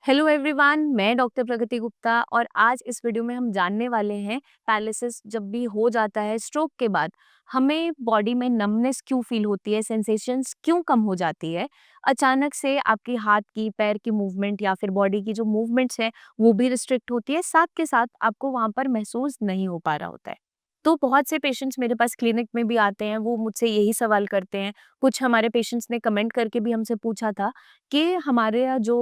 Hello everyone, मैं doctor प्रगति गुप्ता और आज इस वीडियो में हम जानने वाले हैं पैरालिसिस जब भी हो जाता है स्ट्रोक के बाद हमें बॉडी में नमनेस क्यों फील होती है, सेंसेशंस क्यों कम हो जाती है, अचानक से आपकी हाथ की पैर की मूवमेंट या फिर बॉडी की जो मूवमेंट्स है वो भी रिस्ट्रिक्ट होती है, साथ के साथ आपको वहां पर महसूस नहीं हो पा रहा होता है। तो बहुत से पेशेंट्स मेरे पास क्लिनिक में भी आते हैं, वो मुझसे यही सवाल करते हैं। कुछ हमारे पेशेंट्स ने कमेंट करके भी हमसे पूछा था कि हमारे यहाँ जो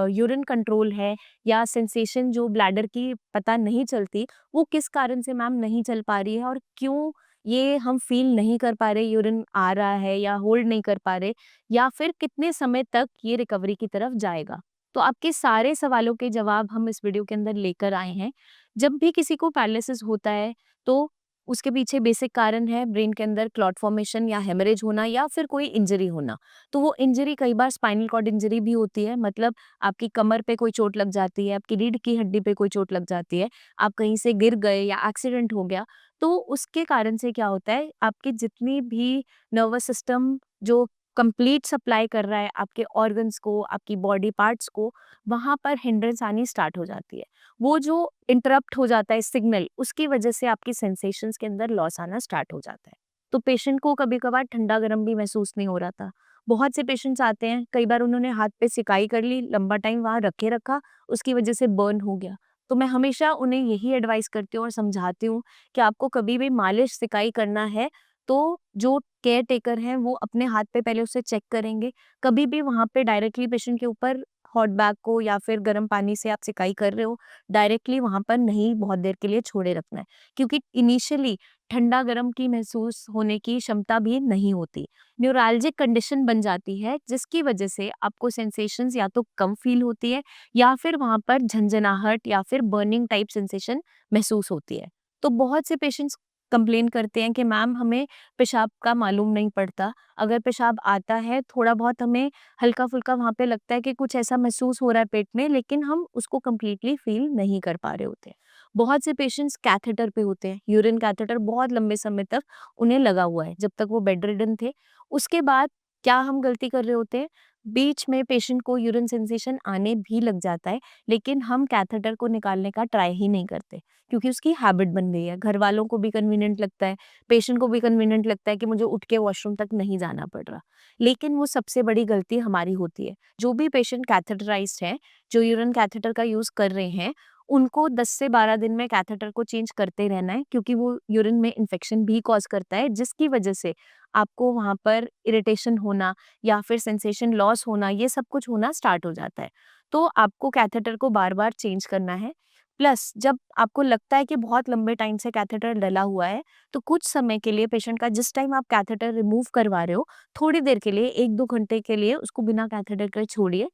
यूरिन कंट्रोल है या सेंसेशन जो ब्लैडर की पता नहीं चलती, वो किस कारण से मैम नहीं चल पा रही है और क्यों ये हम फ़ील नहीं कर पा रहे, यूरिन आ रहा है या होल्ड नहीं कर पा रहे, या फिर कितने समय तक ये रिकवरी की तरफ जाएगा? तो आपके सारे सवालों के जवाब हम इस वीडियो के अंदर लेकर आए हैं। जब भी किसी को पैरालिसिस होता है, तो उसके पीछे बेसिक कारण है ब्रेन के अंदर क्लॉट फॉर्मेशन या हेमरेज होना या फिर कोई इंजरी होना। तो वो इंजरी कई बार स्पाइनल कॉर्ड इंजरी भी होती है, मतलब आपकी कमर पे कोई चोट लग जाती है, आपकी रीढ़ की हड्डी पे कोई चोट लग जाती है, आप कहीं से गिर गए या एक्सीडेंट हो गया, तो उसके कारण से क्या होता है, आपकी जितनी भी नर्वस सिस्टम जो कंप्लीट सप्लाई कर रहा है आपके ऑर्गन्स को, आपकी बॉडी पार्ट्स को, वहाँ पर हिंड्रेंस आनी स्टार्ट हो जाती है। वो जो इंटरप्ट हो जाता है सिग्नल, उसकी वजह से आपकी सेंसेशंस के अंदर लॉस आना स्टार्ट हो जाता है। तो पेशेंट को कभी-कभार ठंडा-गरम भी महसूस नहीं हो रहा था। बहुत से पेशेंट्स आते हैं, कई बार उन्होंने हाथ पे सिकाई कर ली, लंबा टाइम वहाँ रखे रखा, उसकी वजह से बर्न हो गया। तो मैं हमेशा उन्हें यही एडवाइस करती हूँ और समझाती हूँ कि आपको कभी भी मालिश, सिकाई करना है, तो जो केयर टेकर हैं, वो अपने हाथ पे पहले उसे चेक करेंगे। कभी भी वहाँ पे डायरेक्टली पेशेंट के ऊपर हॉट बैग को या फिर गर्म पानी से आप सिकाई कर रहे हो, डायरेक्टली वहाँ पर नहीं बहुत देर के लिए छोड़े रखना है, क्योंकि इनिशियली ठंडा-गरम की महसूस होने की क्षमता भी नहीं होती। न्यूरैल्जिक कंडीशन बन जाती है, जिसकी वजह से आपको सेंसेशंस या तो कम फ़ील होती है या फिर वहाँ पर झनझनाहट या फिर बर्निंग टाइप सेंसेशन महसूस होती है। तो बहुत से पेशेंट्स कंप्लेन करते हैं कि मैम हमें पेशाब का मालूम नहीं पड़ता। अगर पेशाब आता है, थोड़ा बहुत हमें हल्का-फुल्का वहाँ पे लगता है कि कुछ ऐसा महसूस हो रहा है पेट में, लेकिन हम उसको कंप्लीटली फ़ील नहीं कर पा रहे होते हैं। बहुत से पेशेंट्स कैथेटर पे होते हैं, यूरिन कैथेटर बहुत लंबे समय तक उन्हें लगा हुआ है, जब तक वो बेड रिडन थे। उसके बाद क्या हम गलती कर रहे होते हैं, बीच में पेशेंट को यूरिन सेंसेशन आने भी लग जाता है, लेकिन हम कैथेटर को निकालने का ट्राई ही नहीं करते, क्योंकि उसकी हैबिट बन गई है। घरवालों को भी कन्वीनिएंट लगता है, पेशेंट को भी कन्वीनिएंट लगता है कि मुझे उठ के वॉशरूम तक नहीं जाना पड़ रहा। लेकिन वो सबसे बड़ी गलती हमारी होती है। जो भी पेशेंट कैथेटराइज्ड हैं, जो यूरिन कैथेटर का यूज़ कर रहे हैं, उनको 10 से 12 दिन में कैथेटर को चेंज करते रहना है, क्योंकि वो यूरिन में इन्फेक्शन भी कॉज़ करता है, जिसकी वजह से आपको वहाँ पर इरिटेशन होना या फिर सेंसेशन लॉस होना, ये सब कुछ होना स्टार्ट हो जाता है। तो आपको कैथेटर को बार-बार चेंज करना है। प्लस जब आपको लगता है कि बहुत लंबे टाइम से कैथेटर डला हुआ है, तो कुछ समय के लिए पेशेंट का जिस टाइम आप कैथेटर रिमूव करवा रहे हो, थोड़ी देर के लिए 1-2 घंटे के लिए उसको बिना कैथेटर के छोड़िए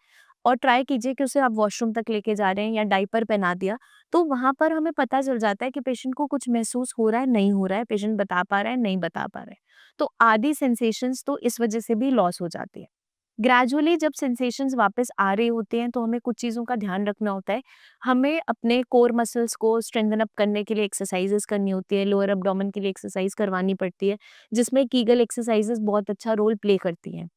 और ट्राई कीजिए कि उसे आप वॉशरूम तक लेके जा रहे हैं या डायपर पहना दिया, तो वहाँ पर हमें पता चल जाता है कि पेशेंट को कुछ महसूस हो रहा है, नहीं हो रहा है, पेशेंट बता पा रहा है, नहीं बता पा रहा है। तो आधी सेंसेशंस तो इस वजह से भी लॉस हो जाती है। ग्रेजुअली जब सेंसेशंस वापस आ रहे होते हैं, तो हमें कुछ चीज़ों का ध्यान रखना होता है। हमें अपने कोर मसल्स को स्ट्रेंथन अप करने के लिए एक्सरसाइज़ेज़ करनी होती है, लोअर एब्डोमेन के लिए एक्सरसाइज़ करवानी पड़ती है, जिसमें कीगल एक्सरसाइज़ेज़ बहुत अच्छा रोल प्ले करती हैं।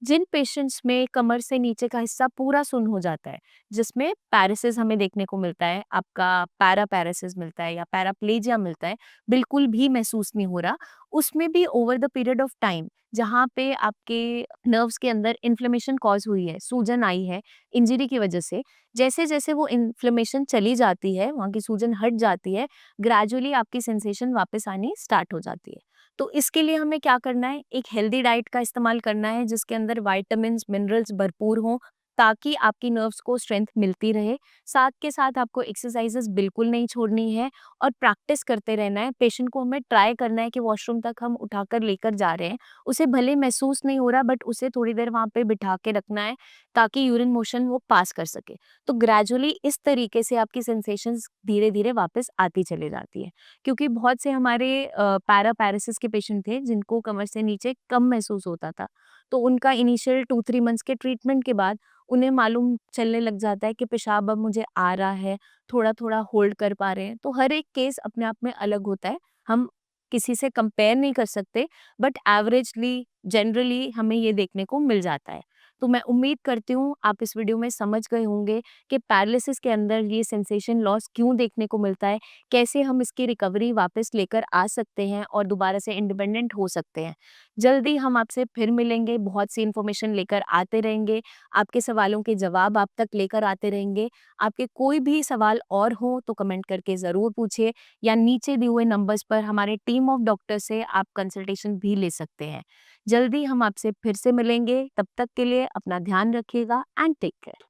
जिन पेशेंट्स में कमर से नीचे का हिस्सा पूरा सुन्न हो जाता है, जिसमें पैरालिसिस हमें देखने को मिलता है, आपका पैरालिसिस मिलता है या पैराप्लेजिया मिलता है, बिल्कुल भी महसूस नहीं हो रहा, उसमें भी over the period of time जहाँ पे आपके नर्व्स के अंदर इन्फ्लेमेशन कॉज़ हुई है, सूजन आई है इंजरी की वजह से, जैसे-जैसे वो इन्फ्लेमेशन चली जाती है, वहाँ की सूजन हट जाती है, ग्रेजुअली आपकी सेंसेशन वापस आनी स्टार्ट हो जाती है। तो इसके लिए हमें क्या करना है, एक हेल्दी डाइट का इस्तेमाल करना है, जिसके अंदर विटामिन्स, मिनरल्स भरपूर हों, ताकि आपकी नर्व्स को स्ट्रेंथ मिलती रहे। साथ के साथ आपको एक्सरसाइज़ेज़ बिल्कुल नहीं छोड़नी है और प्रैक्टिस करते रहना है। पेशेंट को हमें ट्राई करना है कि वॉशरूम तक हम उठाकर लेकर जा रहे हैं, उसे भले महसूस नहीं हो रहा, बट उसे थोड़ी देर वहाँ पे बिठा के रखना है, ताकि यूरिन मोशन वो पास कर सके। तो ग्रेजुअली इस तरीके से आपकी सेंसेशंस धीरे-धीरे वापस आती चली जाती है। क्योंकि बहुत से हमारे पैरालिसिस के पेशेंट थे, जिनको कमर से नीचे कम महसूस होता था। तो उनका इनिशियल 2-3 मंथ्स के ट्रीटमेंट के बाद उन्हें मालूम चलने लग जाता है कि पेशाब अब मुझे आ रहा है, थोड़ा-थोड़ा होल्ड कर पा रहे हैं। तो हर एक केस अपने आप में अलग होता है। हम किसी से कंपेयर नहीं कर सकते, बट एवरेजली, जनरली हमें ये देखने को मिल जाता है। तो मैं उम्मीद करती हूँ आप इस वीडियो में समझ गए होंगे कि पैरालिसिस के अंदर ये सेंसेशन लॉस क्यों देखने को मिलता है, कैसे हम इसकी रिकवरी वापस लेकर आ सकते हैं और दोबारा से इंडिपेंडेंट हो सकते हैं। जल्दी हम आपसे फिर मिलेंगे, बहुत सी इन्फॉर्मेशन लेकर आते रहेंगे, आपके सवालों के जवाब आप तक लेकर आते रहेंगे। आपके कोई भी सवाल और हो तो कमेंट करके ज़रूर पूछिए या नीचे दिए हुए नंबर्स पर हमारे टीम ऑफ डॉक्टर से आप कंसल्टेशन भी ले सकते हैं। जल्दी हम आपसे फिर से मिलेंगे, तब तक के लिए अपना ध्यान रखिएगा एंड टेक केयर।